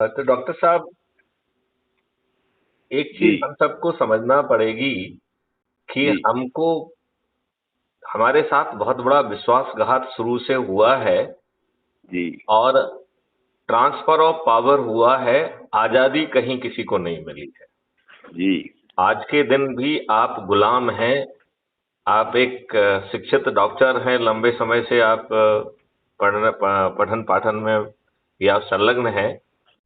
तो डॉक्टर साहब, एक जी। चीज हम सबको समझना पड़ेगी कि जी। हमको हमारे साथ बहुत बड़ा विश्वासघात शुरू से हुआ है जी। और ट्रांसफर ऑफ पावर हुआ है। आजादी कहीं किसी को नहीं मिली है। जी। आज के दिन भी आप गुलाम हैं। आप एक शिक्षित डॉक्टर हैं, लंबे समय से आप पठन पाठन में या संलग्न हैं।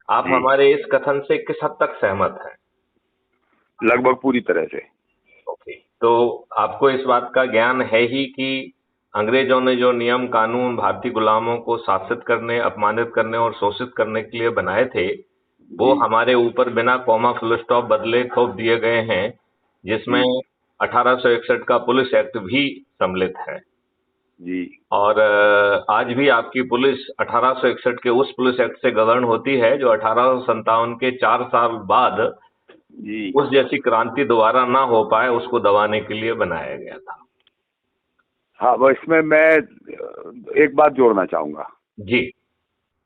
आप जी। हमारे इस कथन से किस हद तक सहमत हैं? लगभग पूरी तरह से। ओके, तो आपको इस बात का ज्ञान है ही कि अंग्रेजों ने जो नियम कानून भारतीय गुलामों को शासित करने, अपमानित करने और शोषित करने के लिए बनाए थे, वो जी। हमारे ऊपर बिना कॉमा फुल स्टॉप बदले थोप दिए गए हैं, जिसमें जी। 1861 का पुलिस एक्ट भी सम्मिलित है। जी। और आज भी आपकी पुलिस 1861 के उस पुलिस एक्ट से गवर्न होती है जो 1857 के 4 साल बाद जी। उस जैसी क्रांति दोबारा ना हो पाए उसको दबाने के लिए बनाया गया था। हाँ, वो इसमें मैं एक बात जोड़ना चाहूंगा। जी।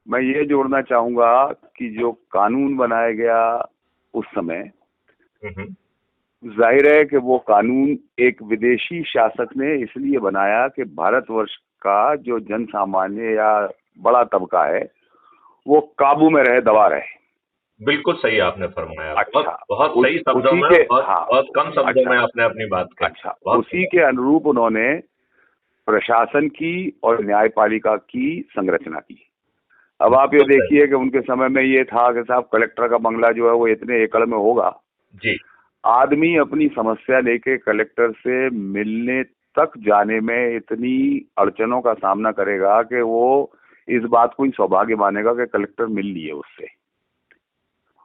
मैं ये जोड़ना चाहूंगा कि जो कानून बनाया गया उस समय, हम्म। जाहिर है कि वो कानून एक विदेशी शासक ने इसलिए बनाया कि भारतवर्ष का जो जन सामान्य या बड़ा तबका है वो काबू में रहे, दबा रहे। बिल्कुल सही आपने फरमाया। बहुत अच्छा। बहुत सही शब्दों उसी में, के, बहुत हाँ। बहुत कम शब्दों अच्छा। में आपने अपनी बात कही। अच्छा, बहुत उसी सुंदर। के अनुरूप उन्होंने प्रशासन की और न्यायपालिका की संरचना की। अब आप ये बिल्कुल सही। देखिए कि उनके समय में ये था कि साहब कलेक्टर का बंगला जो है वो इतने एकड़ में होगा। जी। आदमी अपनी समस्या लेके कलेक्टर से मिलने तक जाने में इतनी अड़चनों का सामना करेगा कि वो इस बात को ही सौभाग्य मानेगा कि कलेक्टर मिल लिए उससे,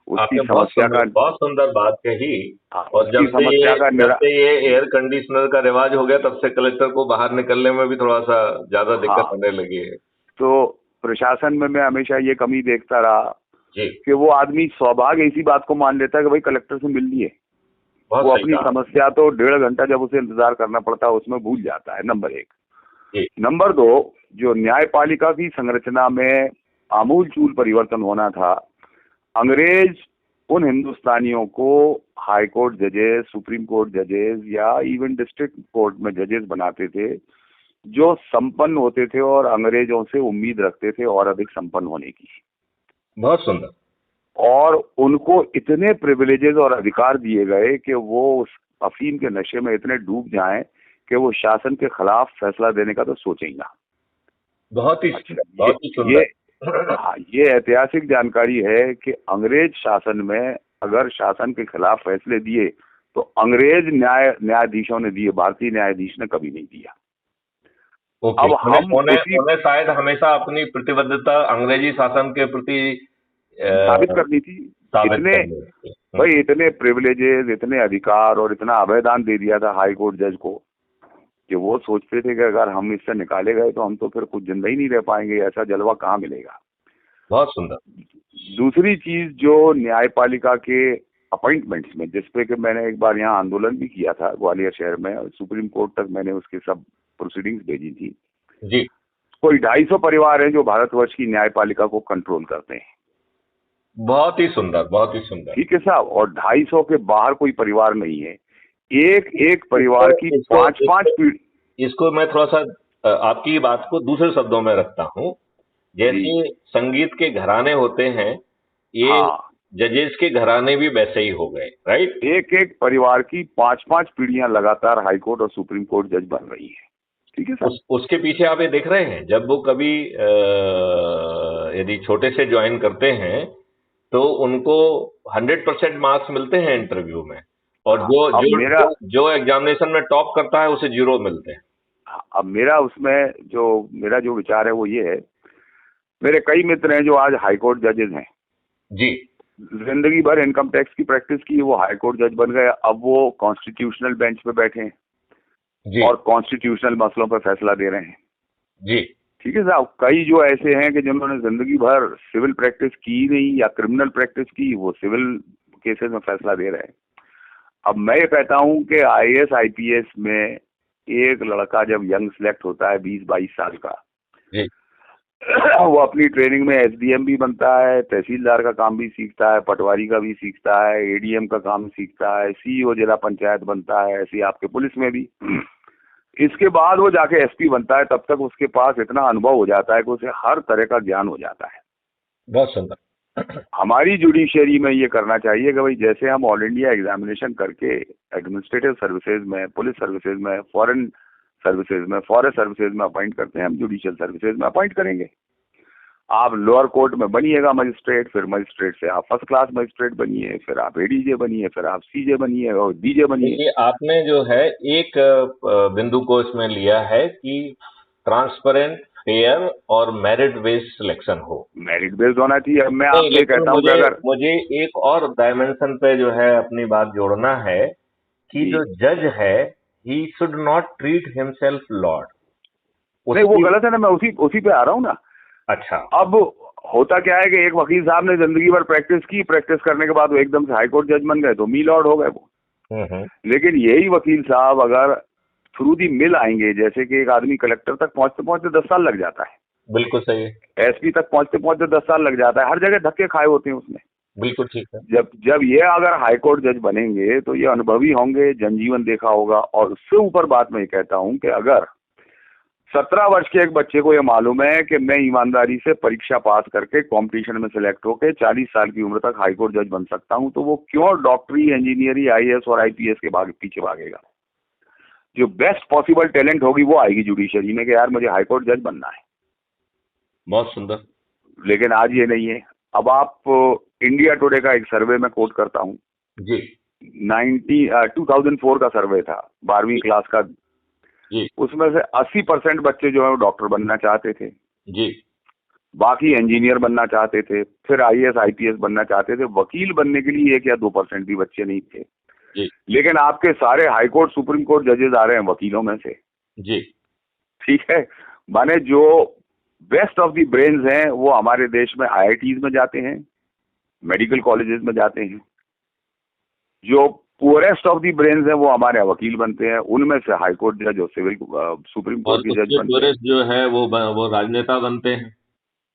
उसकी आपने समस्या का। बहुत सुंदर बात कही। हाँ, और उसकी समस्या का जब से ये एयर कंडीशनर का रिवाज हो गया, तब से कलेक्टर को बाहर निकलने में भी थोड़ा सा ज्यादा दिक्कत हाँ, होने लगी है। तो प्रशासन में मैं हमेशा ये कमी देखता रहा जी। कि वो आदमी सौभाग्य इसी बात को मान लेता है कि भाई कलेक्टर से मिल लिए। बहुत वो सही अपनी कहा। समस्या तो 1.5 घंटा जब उसे इंतजार करना पड़ता है उसमें भूल जाता है, नंबर एक। जी। नंबर दो, जो न्यायपालिका की संरचना में आमूल चूल परिवर्तन होना था। अंग्रेज उन हिंदुस्तानियों को हाई कोर्ट जजेस, सुप्रीम कोर्ट जजेस या इवन डिस्ट्रिक्ट कोर्ट में जजेस बनाते थे जो संपन्न होते थे और अंग्रेजों से उम्मीद रखते थे और अधिक संपन्न होने की। बहुत सुंदर। और उनको इतने प्रिविलेजेस और अधिकार दिए गए कि वो उस अफीम के नशे में इतने डूब जाएं कि वो शासन के खिलाफ फैसला देने का तो सोचे ही ना। बहुत ही अच्छा, सुंदर, बहुत ही ये सुंदर। हाँ, ये ऐतिहासिक जानकारी है कि अंग्रेज शासन में अगर शासन के खिलाफ फैसले दिए तो अंग्रेज न्यायाधीशों ने दिए, भारतीय न्यायाधीश ने कभी नहीं दिया। ओके, अब उन्हें हम उन्हें उसी उन्हें शायद हमेशा अपनी प्रतिबद्धता अंग्रेजी शासन के प्रति साबित अ, करनी थी। साबित इतने, करनी थी। भाई इतने प्रिविलेजेस, इतने अधिकार और इतना अभयदान दे दिया था हाई कोर्ट जज को कि वो सोचते थे कि अगर हम इससे निकाले गए तो हम तो फिर कुछ जिंदा ही नहीं रह पाएंगे, ऐसा जलवा कहाँ मिलेगा। बहुत सुंदर। दूसरी चीज, जो न्यायपालिका के अपॉइंटमेंट्स में, जिसपे कि मैंने एक बार यहाँ आंदोलन भी किया था ग्वालियर शहर में, और सुप्रीम कोर्ट तक मैंने उसके सब प्रोसीडिंग्स भेजी थी। जी। कोई 250 परिवार हैं जो भारतवर्ष की न्यायपालिका को कंट्रोल करते हैं। बहुत ही सुंदर, बहुत ही सुंदर। ठीक है साहब, और 250 के बाहर कोई परिवार नहीं है। एक एक इसको परिवार की इसको पांच पांच इसको पीढ़ी। इसको मैं थोड़ा सा आपकी बात को दूसरे शब्दों में रखता हूँ। जी। जैसे संगीत के घराने होते हैं, ये हाँ, जजेस के घराने भी वैसे ही हो गए, राइट? एक एक परिवार की 5-5 पीढ़ियां लगातार हाईकोर्ट और सुप्रीम कोर्ट जज बन रही है। ठीक है साहब। उसके पीछे आप ये देख रहे हैं, जब वो कभी यदि छोटे से ज्वाइन करते हैं तो उनको 100% मार्क्स मिलते हैं इंटरव्यू में। और हाँ, जो अब जो मेरा जो जो एग्जामिनेशन में टॉप करता है उसे 0 मिलते हैं। अब मेरा उसमें जो मेरा जो विचार है वो ये है, मेरे कई मित्र हैं जो आज हाई कोर्ट जजेस हैं। जी। जिंदगी भर इनकम टैक्स की प्रैक्टिस की, वो हाई कोर्ट जज बन गए, अब वो कॉन्स्टिट्यूशनल बेंच पे बैठे हैं जी। और कॉन्स्टिट्यूशनल मसलों पर फैसला दे रहे हैं। जी। ठीक है साहब, कई जो ऐसे हैं कि जिन्होंने जिंदगी भर सिविल प्रैक्टिस की ही नहीं या क्रिमिनल प्रैक्टिस की, वो सिविल केसेस में फैसला दे रहे हैं। अब मैं ये कहता हूं कि आईएएस आईपीएस में एक लड़का जब यंग सिलेक्ट होता है 20-22 साल का, जी। वो अपनी ट्रेनिंग में एसडीएम भी बनता है, तहसीलदार का काम भी सीखता है, पटवारी का भी सीखता है, एडीएम का काम सीखता है, सीईओ जिला पंचायत बनता है, ऐसे ही आपके पुलिस में भी। इसके बाद वो जाके एसपी बनता है, तब तक उसके पास इतना अनुभव हो जाता है कि उसे हर तरह का ज्ञान हो जाता है। बहुत सुंदर। हमारी जुडिशरी में ये करना चाहिए कि भाई जैसे हम ऑल इंडिया एग्जामिनेशन करके एडमिनिस्ट्रेटिव सर्विसेज में, पुलिस सर्विसेज में, फॉरेन सर्विसेज में, फॉरेस्ट सर्विसेज में अपॉइंट करते हैं, हम जुडिशियल सर्विसेज में अपॉइंट करेंगे। आप लोअर कोर्ट में बनिएगा मजिस्ट्रेट, फिर मजिस्ट्रेट से आप फर्स्ट क्लास मजिस्ट्रेट बनिए, फिर आप एडीजे बनिए, फिर आप सीजे बनिए और डीजे बनिए। देखिए, आपने जो है एक बिंदु को इसमें लिया है कि ट्रांसपेरेंट, फेयर और मेरिट बेस्ड सिलेक्शन हो। मेरिट बेस्ड होना चाहिए। अब मैं नहीं, आपसे लेकिन कहता हूँ कि मुझे अगर मुझे एक और डायमेंशन पे जो है अपनी बात जोड़ना है कि जी, जो जज है, he should not treat himself Lord. नहीं वो उसकी गलत है ना, मैं उसी उसी पे आ रहा हूँ ना। अच्छा। अब होता क्या है कि एक वकील साहब ने जिंदगी भर प्रैक्टिस की, प्रैक्टिस करने के बाद वो एकदम से हाईकोर्ट जज बन गए तो मी लॉर्ड हो गए वो। हम्म। लेकिन यही वकील साहब अगर थ्रू दी मिल आएंगे, जैसे कि एक आदमी कलेक्टर तक पहुंचते पहुंचते 10 साल लग जाता है, बिल्कुल सही है। एसपी तक पहुंचते पहुंचते 10 साल लग जाता है, हर जगह धक्के खाए होते हैं उसने। बिल्कुल ठीक है। जब जब ये अगर हाईकोर्ट जज बनेंगे तो ये अनुभवी होंगे, जनजीवन देखा होगा। और उससे ऊपर बात मैं ये कहता हूं कि अगर 17 वर्ष के एक बच्चे को ये मालूम है कि मैं ईमानदारी से परीक्षा पास करके कंपटीशन में सिलेक्ट होकर 40 साल की उम्र तक हाईकोर्ट जज बन सकता हूं, तो वो क्यों डॉक्टरी, इंजीनियरिंग, आईएएस और आईपीएस के पीछे भागेगा? जो बेस्ट पॉसिबल टैलेंट होगी वो आएगी जुडिशरी में कि यार मुझे हाईकोर्ट जज बनना है। बहुत सुंदर। लेकिन आज ये नहीं है। अब आप इंडिया टुडे का एक सर्वे में कोट करता हूँ, जी 2004 का सर्वे था, 12वीं क्लास का। जी उसमें से 80% बच्चे जो है वो डॉक्टर बनना चाहते थे, जी बाकी इंजीनियर बनना चाहते थे, फिर आईएएस आईपीएस बनना चाहते थे। वकील बनने के लिए 1 या 2% भी बच्चे नहीं थे। जी लेकिन आपके सारे हाईकोर्ट सुप्रीम कोर्ट जजेस आ रहे हैं वकीलों में से। जी ठीक है, माने जो बेस्ट ऑफ दी ब्रेन्स हैं वो हमारे देश में आईआईटीज में जाते हैं, मेडिकल कॉलेजेस में जाते हैं। जो पुअरेस्ट ऑफ दी ब्रेन्स हैं वो हमारे यहाँ वकील बनते हैं, उनमें से हाई कोर्ट जज और सिविल सुप्रीम और कोर्ट के जज उसके बनते हैं। टूरिस्ट जो है वो राजनेता बनते हैं।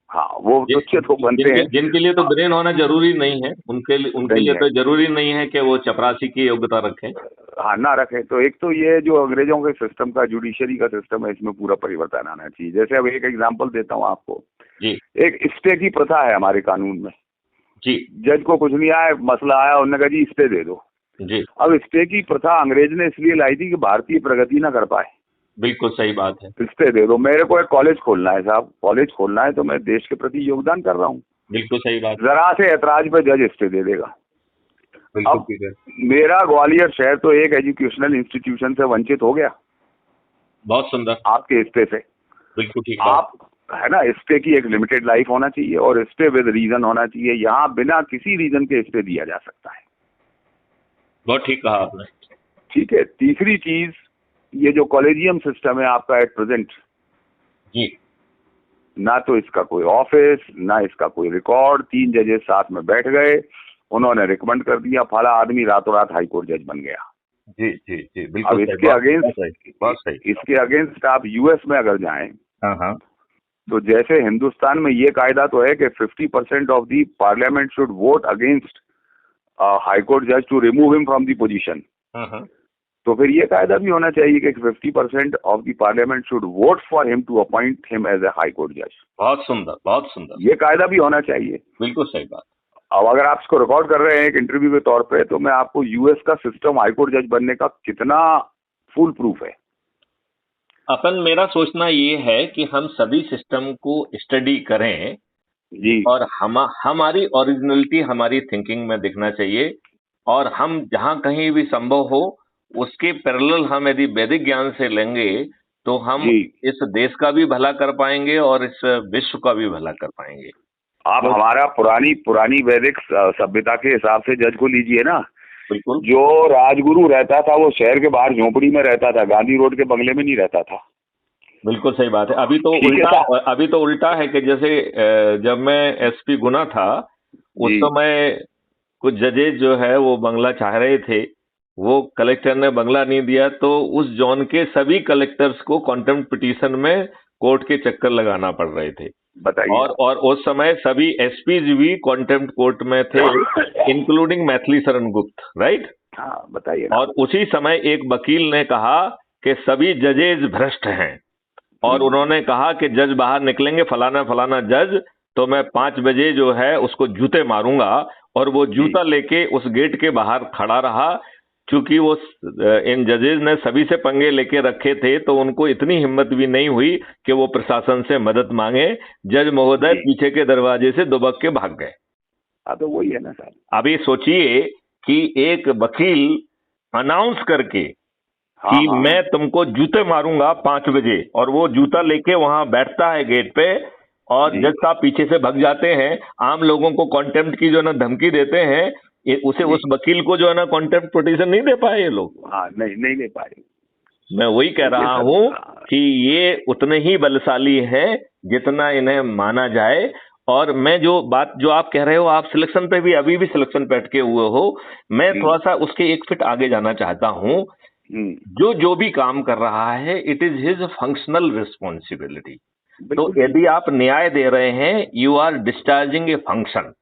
हाँ, वो तुच्छ तो बनते हैं। जिनके लिए तो ब्रेन होना जरूरी नहीं है, उनके नहीं लिए है। तो जरूरी नहीं है कि वो चपरासी की योग्यता रखें। हाँ, ना रखें। तो एक तो ये जो अंग्रेजों के सिस्टम का, जुडिशरी का सिस्टम है, इसमें पूरा परिवर्तन आना चाहिए। जैसे अब एक एग्जांपल देता हूँ आपको। जी एक स्टे की प्रथा है हमारे कानून में। जी जज को कुछ नहीं आया, मसला आया, उन्होंने कहा जी स्टे दे दो। जी अब स्टे की प्रथा अंग्रेज ने इसलिए लाई थी कि भारतीय प्रगति ना कर पाए। बिल्कुल सही बात है। स्टे दे दो। मेरे को एक कॉलेज खोलना है साहब, कॉलेज खोलना है तो मैं देश के प्रति योगदान कर रहा हूँ। बिल्कुल सही बात। जरा से ऐतराज पे जज स्टे दे देगा। बिल्कुल अब ठीक है। मेरा ग्वालियर शहर तो एक एजुकेशनल इंस्टीट्यूशन से वंचित हो गया बहुत सुंदर। आपके स्टे से। बिल्कुल ठीक बात। आप है ना, स्टे की एक लिमिटेड लाइफ होना चाहिए और स्टे विद रीजन होना चाहिए। यहाँ बिना किसी रीजन के स्टे दिया जा सकता है। बहुत ठीक कहा आपने। ठीक है। तीसरी चीज, ये जो कॉलेजियम सिस्टम है आपका एट प्रेजेंट, जी ना तो इसका कोई ऑफिस, ना इसका कोई रिकॉर्ड। 3 जजेस साथ में बैठ गए, उन्होंने रिकमेंड कर दिया, फला आदमी रातों रात हाई कोर्ट जज बन गया। जी जी जी अब बिल्कुल सही। इसके अगेंस्ट, बहुत सही। इसके अगेंस्ट आप यूएस में अगर जाएं हाँ हाँ। तो जैसे हिंदुस्तान में ये कायदा तो है कि 50% of the parliament should vote against high court जज to remove him from the position. हाँ तो फिर ये कायदा भी होना चाहिए कि 50% of the parliament should vote for him to appoint him as a high court जज। बहुत सुंदर, बहुत सुंदर। ये कायदा भी होना चाहिए। बिल्कुल सही बात। अब अगर आप इसको रिकॉर्ड कर रहे हैं एक इंटरव्यू के तौर पे, तो मैं आपको यूएस का सिस्टम हाईकोर्ट जज बनने का कितना फुल प्रूफ है। अपन मेरा सोचना ये है कि हम सभी सिस्टम को स्टडी करें जी और हमारी ओरिजिनलिटी हमारी थिंकिंग में दिखना चाहिए, और हम जहाँ कहीं भी संभव हो उसके पैरेलल हम यदि वैदिक ज्ञान से लेंगे तो हम जी। इस देश का भी भला कर पाएंगे और इस विश्व का भी भला कर पाएंगे। आप हमारा पुरानी वैदिक सभ्यता के हिसाब से जज को लीजिए ना। बिल्कुल। जो राजगुरु रहता था वो शहर के बाहर झोपड़ी में रहता था, गांधी रोड के बंगले में नहीं रहता था। बिल्कुल सही बात है। अभी तो उल्टा है कि जैसे जब मैं एसपी गुना था उस जी समय कुछ जजेज जो है वो बंगला चाह रहे थे, वो कलेक्टर ने बंगला नहीं दिया तो उस जोन के सभी कलेक्टर्स को कॉन्टेम्प्ट पिटीशन में कोर्ट के चक्कर लगाना पड़ रहे थे। बताइए आप। और उस समय सभी एसपीज भी कॉन्टेम्प्ट कोर्ट में थे, इंक्लूडिंग मैथिली शरण गुप्त, राइट। हाँ बताइए ना। और उसी समय एक वकील ने कहा कि सभी जजेज भ्रष्ट हैं, और हम्म, उन्होंने कहा कि जज बाहर निकलेंगे, फलाना फलाना जज, तो मैं 5 बजे जो है उसको जूते मारूंगा। और वो जी जूता लेके उस गेट के बाहर खड़ा रहा। क्योंकि वो इन जजेज ने सभी से पंगे लेके रखे थे, तो उनको इतनी हिम्मत भी नहीं हुई कि वो प्रशासन से मदद मांगे। जज महोदय जी। पीछे के दरवाजे से दुबक के भाग गए। हाँ तो वही है ना सर। अभी सोचिए कि एक वकील अनाउंस करके हाँ कि हाँ। मैं तुमको जूते मारूंगा 5 बजे, और वो जूता लेके वहां बैठता है गेट पे, और जी जज साहब पीछे से भाग जाते हैं। आम लोगों को कॉन्टेम्प्ट की जो है ना धमकी देते हैं, उसे जी। उस वकील को जो है ना कॉन्टेम्प्ट पिटीशन नहीं दे पाए ये लोग। हाँ नहीं नहीं ले पाए। मैं वही कह देखिए रहा सर हूं कि ये उतने ही बलशाली हैं जितना इन्हें माना जाए। और मैं जो बात जो आप कह रहे हो, आप सिलेक्शन पे भी अभी भी सिलेक्शन पे अटके हुए हो। मैं जी। थोड़ा सा उसके एक फिट आगे जाना चाहता हूं। हम्म। जो जो भी काम कर रहा है, it is his functional responsibility. तो बिल्कुल ठीक यदि है। आप न्याय दे रहे हैं, you are discharging a function.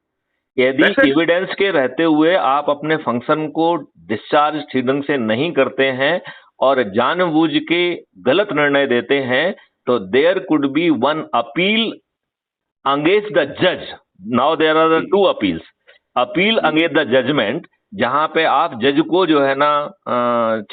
यदि वैसे एविडेंस के रहते हुए आप अपने फंक्शन को डिस्चार्ज ठीक ढंग से नहीं करते हैं और जानबूझ के गलत निर्णय देते हैं, तो there could be one appeal against the जज। नाउ देयर आर जी टू अपील्स। अपील जी अगेंस्ट द जजमेंट, जहां पे आप जज को जो है ना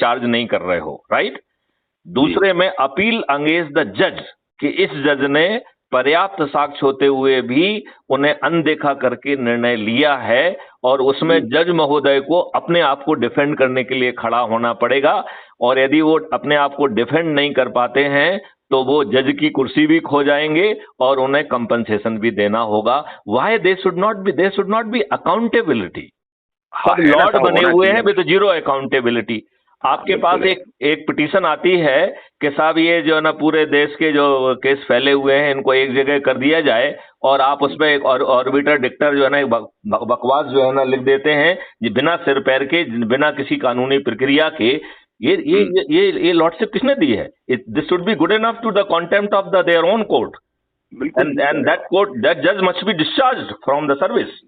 चार्ज नहीं कर रहे हो, राइट। जी। दूसरे में अपील अगेंस्ट द जज कि इस जज ने पर्याप्त साक्ष्य होते हुए भी उन्हें अनदेखा करके निर्णय लिया है, और उसमें जी जज महोदय को अपने आप को डिफेंड करने के लिए खड़ा होना पड़ेगा। और यदि वो अपने आप को डिफेंड नहीं कर पाते हैं, तो वो जज की कुर्सी भी खो जाएंगे और उन्हें कंपनसेशन भी देना होगा। Why they should not be accountability. हाँ सब है ना लॉर्ड साहब, बने होना हुए चाहिए हैं ना। With zero accountability. हाँ आपके पास बिल्कुल है। एक एक पिटीशन आती है कि साहब ये जो है ना पूरे देश के जो केस फैले हुए हैं इनको एक जगह कर दिया जाए, और आप उसमें एक ऑर्बिटर डिक्टर जो है ना एक बकवास जो है ना लिख देते हैं, ये बिना सिर पैर के, बिना किसी कानूनी प्रक्रिया के। हम्म, ये लॉर्डशिप किसने दी है? This should be good enough to the contempt of the their own court. बिल्कुल ठीक कह एंड रहे हो दैट आप। कोर्ट, दैट जज must be discharge from the service.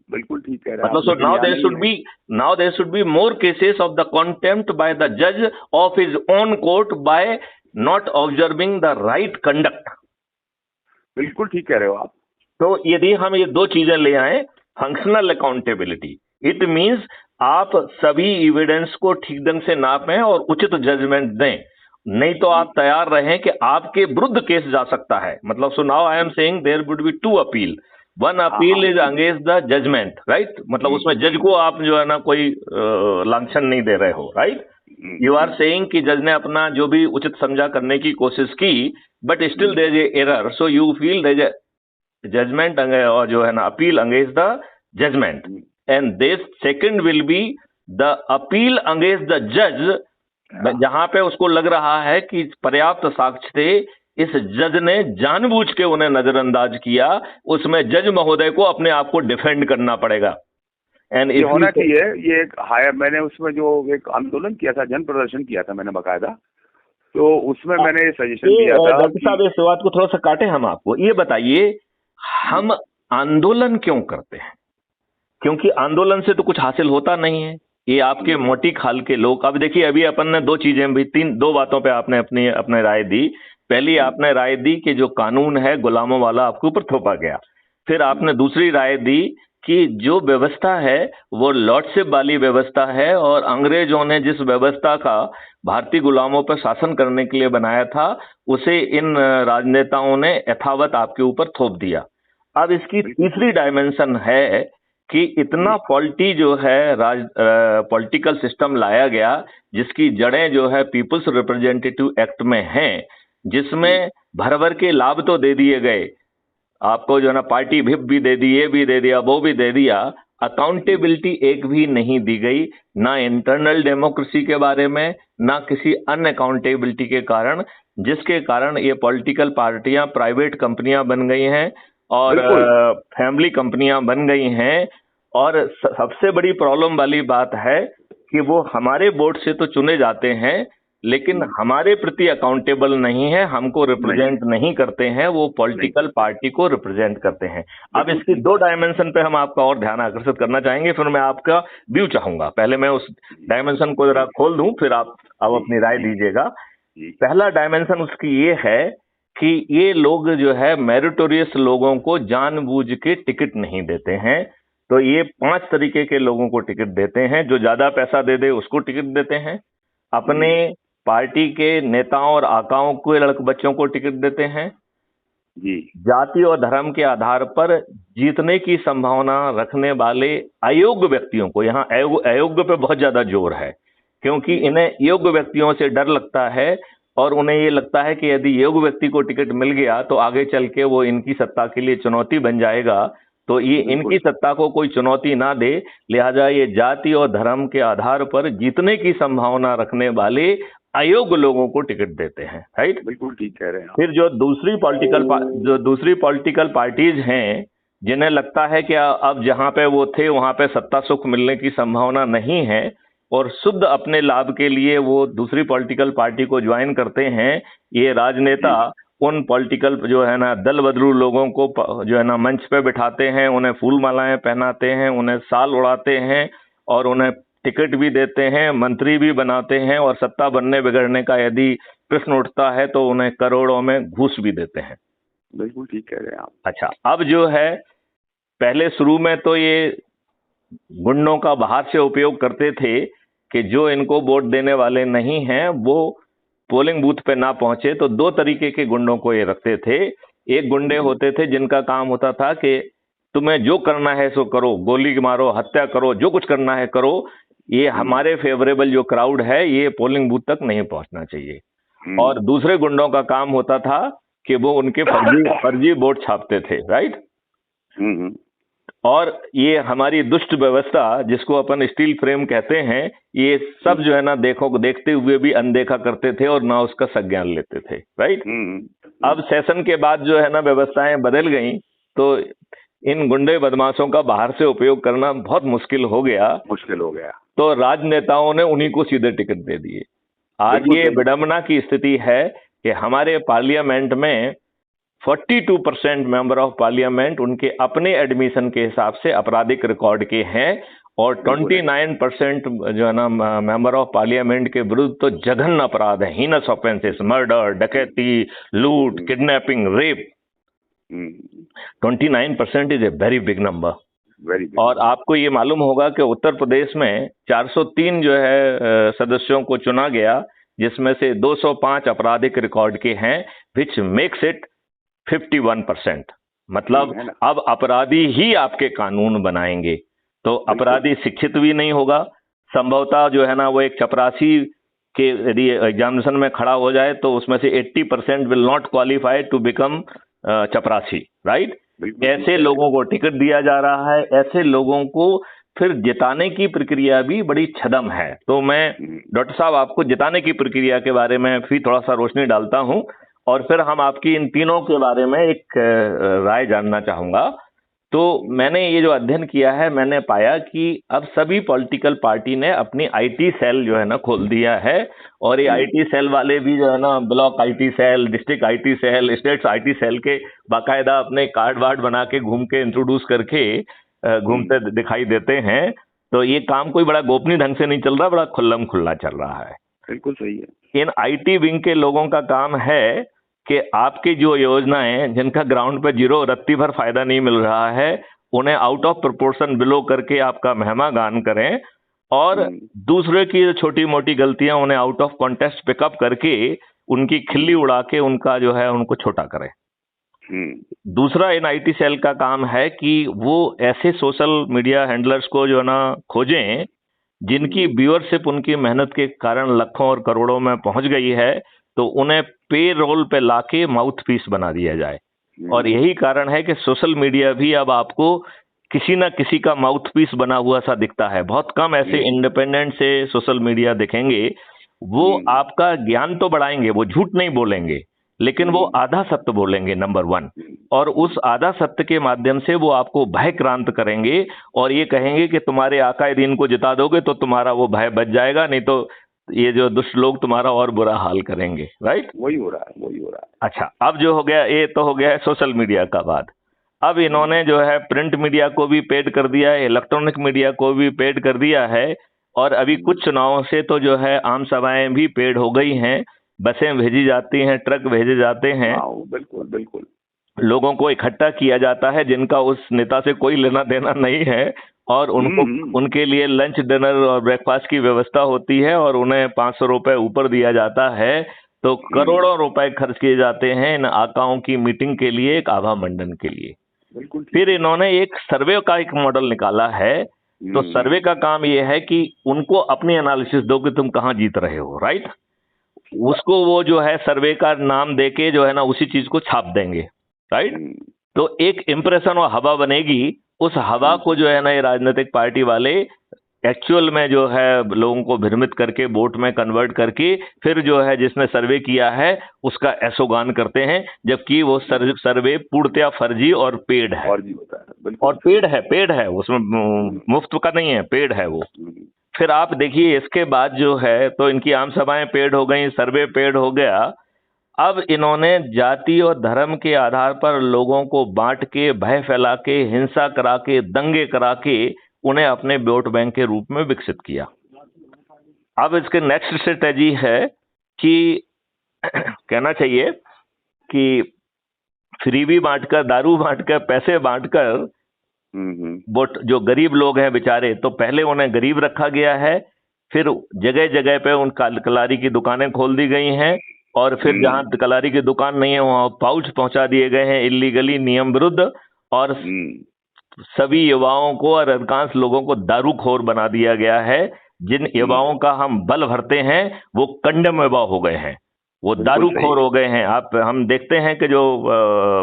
बिल्कुल ठीक कह रहे हैं मतलब आप, so लेकिन यहाँ नहीं है। now there should be more cases of the contempt by the judge of his own court by not observing the right conduct. बिल्कुल ठीक कह रहे हो आप। तो यदि हम ये दो चीजें ले आए, फंक्शनल अकाउंटेबिलिटी, इट मींस आप सभी एविडेंस को ठीक ढंग से नापें और उचित जजमेंट दें। नहीं तो जी आप तैयार रहें कि आपके विरुद्ध केस जा सकता है। मतलब so now I am saying there would be two appeal. One हाँ हाँ। Appeal is against the judgment, right. मतलब उसमें जज को आप जो है ना कोई लांछन नहीं दे रहे हो, right. You are hmm, saying कि जज ने अपना जो भी उचित समझा करने की कोशिश की, but still hmm, there is a error, so you feel there is judgment, और जो है ना appeal against the judgment. Hmm, and this second will be the appeal against the जज, हाँ, जहां पे उसको लग रहा है कि पर्याप्त साक्ष्य थे, इस जज ने जानबूझ के उन्हें नजरअंदाज किया। उसमें जज महोदय को अपने आप को डिफेंड करना पड़ेगा। एंड ये इफ होना चाहिए। ये एक हायर, मैंने उसमें जो एक आंदोलन किया था, जन प्रदर्शन किया था मैंने बकायदा, तो उसमें मैंने ये सजेशन दिया था डॉक्टर कि साहब इस बात को थोड़ा सा काटे, हम आपको ये बताइए, जी हम आंदोलन क्यों करते हैं? क्योंकि आंदोलन से तो कुछ हासिल होता नहीं है। ये आपके जी मोटी खाल के लोग, अब देखिए अभी अपन ने दो चीजें भी, दो बातों पे आपने अपनी अपने राय दी। पहली जी आपने राय दी कि जो कानून है गुलामों वाला आपके ऊपर थोपा गया। फिर आपने दूसरी राय दी कि जो व्यवस्था है वो लॉर्डशिप वाली व्यवस्था है, और अंग्रेजों ने जिस व्यवस्था का भारतीय गुलामों पर शासन करने के लिए बनाया था, उसे इन राजनेताओं ने यथावत आपके ऊपर थोप दिया। अब इसकी बिल्कुल तीसरी डायमेंशन है कि इतना जी फॉल्टी जो है पॉलिटिकल सिस्टम लाया गया, जिसकी जड़ें जो है पीपल्स रिप्रेजेंटेटिव एक्ट में हैं, जी जिसमें भर भर के लाभ तो दे दिए गए आपको, जो है ना पार्टी विप भी दे दी, ये भी दे दिया, वो भी दे दिया। जी अकाउंटेबिलिटी एक भी नहीं दी गई, ना इंटरनल डेमोक्रेसी के बारे में, ना किसी अन्य अकाउंटेबिलिटी के कारण, जिसके कारण ये पॉलिटिकल पार्टियां प्राइवेट कंपनियां बन गई हैं और बिल्कुल। फैमिली कंपनियां बन गई हैं। और सबसे बड़ी प्रॉब्लम वाली बात है कि वो हमारे बोर्ड से तो चुने जाते हैं, लेकिन हमारे प्रति अकाउंटेबल नहीं है, हमको रिप्रेजेंट नहीं करते हैं, वो पॉलिटिकल पार्टी को रिप्रेजेंट करते हैं। अब इसकी दो डायमेंशन पे हम आपका और ध्यान आकर्षित करना चाहेंगे, फिर मैं आपका व्यू चाहूंगा। पहले मैं उस डायमेंशन को जरा खोल दूं, फिर आप अपनी राय दीजिएगा। पहला डायमेंशन उसकी ये है कि ये लोग जो है मेरिटोरियस लोगों को जानबूझ के टिकट नहीं देते हैं। तो ये 5 तरीके के लोगों को टिकट देते हैं। जो ज्यादा पैसा दे दे उसको टिकट देते हैं, अपने पार्टी के नेताओं और आकाओं को, लड़के बच्चों को टिकट देते हैं, जी, जाति और धर्म के आधार पर जीतने की संभावना रखने वाले अयोग्य व्यक्तियों को, यहाँ अयोग्य पे बहुत ज्यादा जोर है, क्योंकि इन्हें योग्य व्यक्तियों से डर लगता है और उन्हें ये लगता है कि यदि योग्य व्यक्ति को टिकट मिल गया तो आगे चल के वो इनकी सत्ता के लिए चुनौती बन जाएगा। तो ये इनकी सत्ता को कोई चुनौती ना दे, लिहाजा ये जाति और धर्म के आधार पर जीतने की संभावना रखने वाले अयोग्य लोगों को टिकट देते हैं। राइट, बिल्कुल ठीक कह रहे हैं। फिर जो दूसरी पॉलिटिकल पार्टीज हैं, जिन्हें लगता है कि अब जहां पे वो थे वहां पे सत्ता सुख मिलने की संभावना नहीं है और शुद्ध अपने लाभ के लिए वो दूसरी पॉलिटिकल पार्टी को ज्वाइन करते हैं, ये राजनेता उन पॉलिटिकल जो है ना दल बदलू लोगों को जो है ना मंच पे बिठाते हैं, उन्हें फूल मालाएं पहनाते हैं, उन्हें साल उड़ाते हैं और उन्हें टिकट भी देते हैं, मंत्री भी बनाते हैं और सत्ता बनने बिगड़ने का यदि प्रश्न उठता है तो उन्हें करोड़ों में घूस भी देते हैं। बिल्कुल ठीक कह रहे हैं आप। अच्छा, अब जो है पहले शुरू में तो ये गुंडों का बाहर से उपयोग करते थे कि जो इनको वोट देने वाले नहीं हैं वो पोलिंग बूथ पे ना पहुंचे, तो 2 तरीके के गुंडों को ये रखते थे। एक गुंडे होते थे जिनका काम होता था कि तुम्हें जो करना है सो करो, गोली मारो, हत्या करो, जो कुछ करना है करो, ये हमारे फेवरेबल जो क्राउड है ये पोलिंग बूथ तक नहीं पहुंचना चाहिए। और दूसरे गुंडों का काम होता था कि वो उनके फर्जी वोट छापते थे। राइट, और ये हमारी दुष्ट व्यवस्था जिसको अपन स्टील फ्रेम कहते हैं, ये सब जो है ना देखते हुए भी अनदेखा करते थे और ना उसका संज्ञान लेते थे। राइट, अब सेशन के बाद जो है ना व्यवस्थाएं बदल गई, तो इन गुंडे बदमाशों का बाहर से उपयोग करना बहुत मुश्किल हो गया। तो राजनेताओं ने उन्हीं को सीधे टिकट दे दिए। आज ये विडंबना की स्थिति है कि हमारे पार्लियामेंट में 42% मेंबर ऑफ पार्लियामेंट उनके अपने एडमिशन के हिसाब से आपराधिक रिकॉर्ड के हैं और 29% जो है ना मेंबर ऑफ पार्लियामेंट के विरुद्ध तो जघन्य अपराध है, हीनस ऑफेंसेस, मर्डर, डकैती, लूट, kidnapping, rape. 29% is a very big number. और आपको ये मालूम होगा कि उत्तर प्रदेश में 403 जो है सदस्यों को चुना गया, जिसमें से 205 आपराधिक रिकॉर्ड के हैं, विच मेक्स इट 51%। मतलब अब अपराधी ही आपके कानून बनाएंगे, तो अपराधी शिक्षित भी नहीं होगा। संभवतः जो है ना वो एक चपरासी के यदि एग्जामिनेशन में खड़ा हो जाए तो उसमें से 80% will not qualify to become चपरासी। राइट, ऐसे लोगों को टिकट दिया जा रहा है, ऐसे लोगों को फिर जिताने की प्रक्रिया भी बड़ी छदम है। तो मैं डॉक्टर साहब आपको जिताने की प्रक्रिया के बारे में फिर थोड़ा सा रोशनी डालता हूं और फिर हम आपकी इन तीनों के बारे में एक राय जानना चाहूंगा। तो मैंने ये जो अध्ययन किया है, मैंने पाया कि अब सभी पॉलिटिकल पार्टी ने अपनी आईटी सेल जो है ना खोल दिया है और ये आईटी सेल वाले भी जो है ना block IT cell, district IT cell, states IT cell के बाकायदा अपने कार्ड वार्ड बना के घूम के इंट्रोड्यूस करके घूमते दिखाई देते हैं। तो ये काम कोई बड़ा गोपनीय ढंग से नहीं चल रहा, बड़ा खुल्लम खुल्ला चल रहा है। बिल्कुल सही है। इन आईटी विंग के लोगों का काम है कि आपकी जो योजनाएं जिनका ग्राउंड पे 0 रत्ती भर फायदा नहीं मिल रहा है, उन्हें आउट ऑफ प्रोपोर्शन बिलो करके आपका महिमा गान करें और दूसरे की छोटी मोटी गलतियां उन्हें आउट ऑफ कॉन्टेक्स्ट पिकअप करके उनकी खिल्ली उड़ा के उनका जो है उनको छोटा करें। दूसरा इन आईटी सेल का काम है कि वो ऐसे सोशल मीडिया हैंडलर्स को जो है ना खोजें जिनकी व्यूअरशिप उनकी मेहनत के कारण लाखों और करोड़ों में पहुंच गई है, तो उन्हें पे रोल पे लाके माउथ पीस बना दिया जाए। और यही कारण है कि सोशल मीडिया भी अब आपको किसी ना किसी का माउथ पीस बना हुआ सा दिखता है। बहुत कम ऐसे इंडिपेंडेंट से सोशल मीडिया दिखेंगे, वो आपका ज्ञान तो बढ़ाएंगे, वो झूठ नहीं बोलेंगे, लेकिन वो आधा सत्य बोलेंगे, नंबर 1। और उस आधा सत्य के माध्यम से वो आपको भय क्रांत करेंगे और ये कहेंगे कि तुम्हारे आकाए दीन को जिता दोगे तो तुम्हारा वो भय बच जाएगा, नहीं तो ये जो दुष्ट लोग तुम्हारा और बुरा हाल करेंगे, राइट? वही हो रहा है, वही हो रहा है। अच्छा, अब जो हो गया, ये तो हो गया है सोशल मीडिया का बात। अब इन्होंने जो है प्रिंट मीडिया को भी पेड कर दिया है, इलेक्ट्रॉनिक मीडिया को भी पेड कर दिया है, और अभी कुछ चुनावों से तो जो है आम सभाएं भी पेड हो गई हैं, बसें भेजी जाती हैं, ट्रक भेजे जाते हैं, बिल्कुल बिल्कुल, लोगों को इकट्ठा किया जाता है जिनका उस नेता से कोई लेना देना नहीं है, और उनको उनके लिए लंच डिनर और ब्रेकफास्ट की व्यवस्था होती है, और उन्हें 500 रुपए ऊपर दिया जाता है। तो करोड़ों रुपए खर्च किए जाते हैं इन आकाओं की मीटिंग के लिए, एक आभा मंडन के लिए। बिल्कुल। फिर इन्होंने एक सर्वे का एक मॉडल निकाला है। तो सर्वे का काम यह है कि उनको अपनी एनालिसिस दो कि तुम कहां जीत रहे हो, राइट? उसको वो जो है सर्वे का नाम देके जो है ना उसी चीज को छाप देंगे, राइट? तो एक इंप्रेशन और हवा बनेगी। उस हवा को जो है ना ये राजनीतिक पार्टी वाले एक्चुअल में जो है लोगों को भ्रमित करके वोट में कन्वर्ट करके फिर जो है जिसने सर्वे किया है उसका एसोगान करते हैं, जबकि वो सर्वे पूर्णतया फर्जी और पेड है। और पेड है, उसमें मुफ्त का नहीं है, पेड है वो। फिर आप देखिए इसके बाद जो है तो इनकी आम सभाएं पेड हो गई, सर्वे पेड हो गया। अब इन्होंने जाति और धर्म के आधार पर लोगों को बांट के, भय फैला के, हिंसा करा के, दंगे करा के उन्हें अपने वोट बैंक के रूप में विकसित किया। अब इसके नेक्स्ट स्ट्रेटेजी है कि कहना चाहिए कि फ्रीबी बांटकर, दारू बांटकर, पैसे बांटकर वोट, जो गरीब लोग हैं बेचारे, तो पहले उन्हें गरीब रखा गया है, फिर जगह जगह पे उन कलारी की दुकानें खोल दी गई हैं, और फिर जहां कलारी की दुकान नहीं है वहां पाउच पहुंचा दिए गए हैं इल्लीगली, नियम विरुद्ध, और सभी युवाओं को और अधिकांश लोगों को दारूखोर बना दिया गया है। जिन युवाओं का हम बल भरते हैं वो कंडम युवा हो गए हैं, वो दारूखोर हो गए हैं। हम देखते हैं कि जो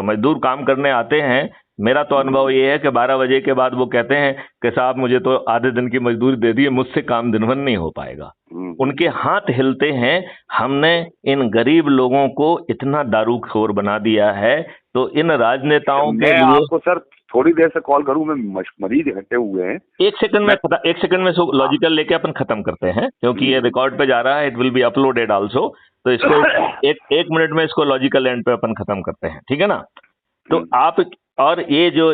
मजदूर काम करने आते हैं, मेरा तो अनुभव ये है कि 12 बजे के बाद वो कहते हैं कि साहब मुझे तो आधे दिन की मजदूरी दे दी, मुझसे काम दिन भर नहीं हो पाएगा। उनके हाथ हिलते हैं। हमने इन गरीब लोगों को इतना दारूखोर बना दिया है। तो इन राजनेताओं के लिए आपको सर थोड़ी देर से कॉल करूं, मैं मरीज इकट्ठे हुए हैं, एक सेकंड में लॉजिकल लेके अपन खत्म करते हैं, क्योंकि ये रिकॉर्ड पे जा रहा है, it will be uploaded also. तो इसको एक मिनट में इसको लॉजिकल एंड पे अपन खत्म करते हैं, ठीक है ना? तो आप और ये जो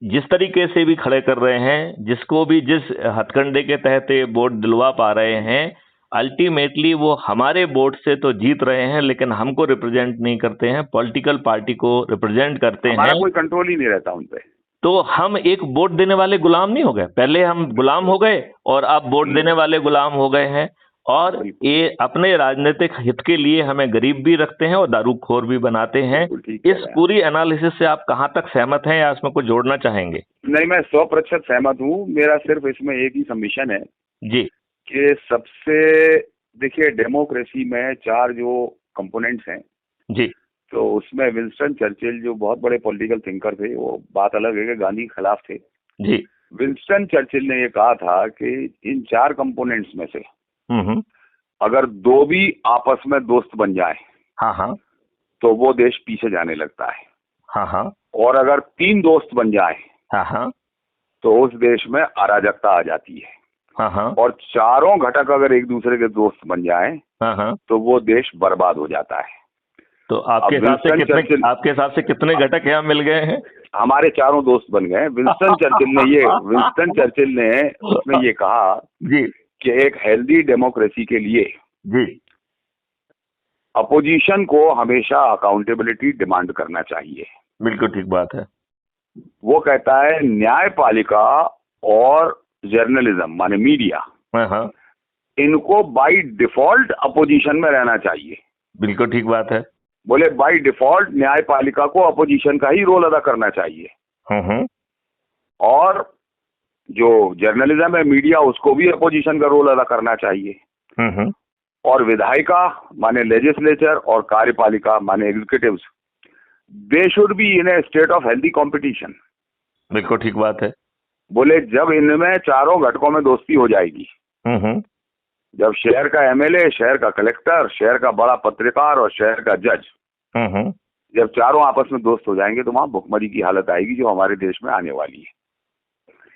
जिस तरीके से भी खड़े कर रहे हैं, जिसको भी जिस हथकंडे के तहत ये वोट दिलवा पा रहे हैं, अल्टीमेटली वो हमारे वोट से तो जीत रहे हैं, लेकिन हमको रिप्रेजेंट नहीं करते हैं, पॉलिटिकल पार्टी को रिप्रेजेंट करते हैं। हमारा कोई कंट्रोल ही नहीं रहता उन पे। तो हम एक वोट देने वाले गुलाम नहीं हो गए? पहले हम गुलाम हो गए और अब वोट देने वाले गुलाम हो गए हैं। और ये अपने राजनीतिक हित के लिए हमें गरीब भी रखते हैं और दारूखोर भी बनाते हैं। इस पूरी एनालिसिस से आप कहां तक सहमत हैं या इसमें कुछ जोड़ना चाहेंगे? नहीं, मैं 100% सहमत हूँ। मेरा सिर्फ इसमें एक ही सबमिशन है जी, कि सबसे देखिए डेमोक्रेसी में 4 जो कंपोनेंट्स हैं जी, तो उसमें विंस्टन चर्चिल जो बहुत बड़े पॉलिटिकल थिंकर थे, वो बात अलग है कि गांधी के खिलाफ थे जी। विंस्टन चर्चिल ने ये कहा था कि इन 4 कंपोनेंट्स में से अगर 2 भी आपस में दोस्त बन जाए, हाँ, तो वो देश पीछे जाने लगता है। हाँ, और अगर 3 दोस्त बन जाए, हाँ, तो उस देश में अराजकता आ जाती है। हाँ, और चारों घटक अगर एक दूसरे के दोस्त बन जाए, हाँ, तो वो देश बर्बाद हो जाता है। तो आपके हिसाब से कितने घटक यहाँ मिल गए हैं? हमारे चारों दोस्त बन गए। विंस्टन चर्चिल ने उसमें ये कहा जी कि एक हेल्दी डेमोक्रेसी के लिए जी अपोजिशन को हमेशा अकाउंटेबिलिटी डिमांड करना चाहिए। बिल्कुल ठीक बात है। वो कहता है न्यायपालिका और जर्नलिज्म माने मीडिया, हाँ, इनको बाय डिफॉल्ट अपोजिशन में रहना चाहिए। बिल्कुल ठीक बात है। बोले बाय डिफॉल्ट न्यायपालिका को अपोजिशन का ही रोल अदा करना चाहिए। और जो जर्नलिज्म है, मीडिया, उसको भी अपोजिशन का रोल अदा करना चाहिए। और विधायिका माने लेजिस्लेचर और कार्यपालिका माने executives, they should be in A state of healthy competition. बिल्कुल ठीक बात है। बोले जब इनमें चारों घटकों में दोस्ती हो जाएगी, जब शहर का एमएलए, शहर का कलेक्टर, शहर का बड़ा पत्रकार और शहर का जज, जब चारों आपस में दोस्त हो जाएंगे, तो वहां भुखमरी की हालत आएगी जो हमारे देश में आने वाली है।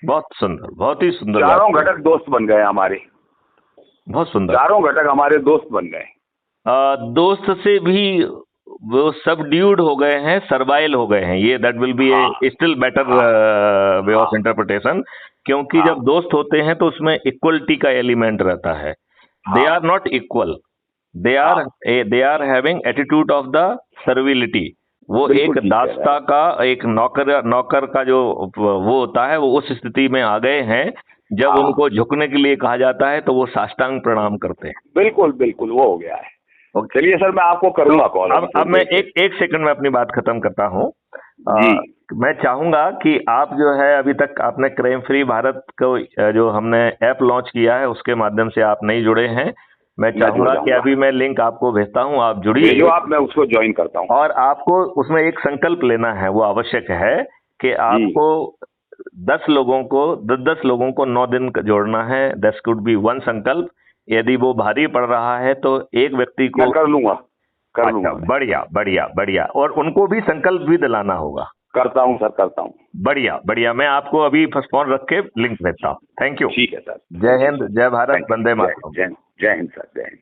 बहुत सुंदर, बहुत ही सुंदर। चारों घटक दोस्त बन गए हमारे। बहुत सुंदर। चारों घटक हमारे दोस्त बन गए। दोस्त से भी वो सबड्यूड हो गए हैं, सर्वाइल हो गए हैं, ये दैट विल बी हाँ ए स्टिल बेटर हाँ वे ऑफ हाँ इंटरप्रिटेशन। क्योंकि हाँ जब दोस्त होते हैं तो उसमें इक्वलिटी का एलिमेंट रहता है। दे हाँ आर नॉट इक्वल, हाँ, they are having attitude of the servility. वो बिल्कुल एक ठीक कह रहे दासता का, एक नौकर नौकर का जो वो होता है, वो उस स्थिति में आ गए हैं हैं। जब हाँ, उनको झुकने के लिए कहा जाता है तो वो साष्टांग प्रणाम करते हैं। बिल्कुल बिल्कुल वो हो गया है। ओके। चलिए सर, मैं आपको करूंगा कॉल अब मैं एक सेकंड में अपनी बात खत्म करता हूँ। जी। मैं चाहूंगा कि आप जो है, अभी तक आपने क्राइम फ्री भारत को जो हमने ऐप लॉन्च किया है उसके माध्यम से आप नहीं जुड़े हैं। मैं मैं जुड़ चाहूंगा कि जाऊंगा, अभी मैं लिंक आपको भेजता हूँ, आप जुड़िए। भेजो आप, मैं उसको ज्वाइन करता हूँ। और आपको उसमें एक संकल्प लेना है, वो आवश्यक है कि जी, आपको 10 लोगों को, 10 लोगों को 9 दिन जोड़ना है। दैट कुड बी वन संकल्प। यदि वो भारी पड़ रहा है तो एक व्यक्ति मैं को। कर लूंगा, कर अच्छा, लूंगा मैं। बढ़िया बढ़िया बढ़िया। और उनको भी संकल्प भी दिलाना होगा। करता हूँ सर, करता हूँ। बढ़िया बढ़िया। मैं आपको अभी फोन रख के लिंक भेजता हूँ। Thank you. ठीक है सर। जय हिंद, जय भारत, थैंक यू। वंदे जय मातरम। जय जय हिंद सर, जय हिंद।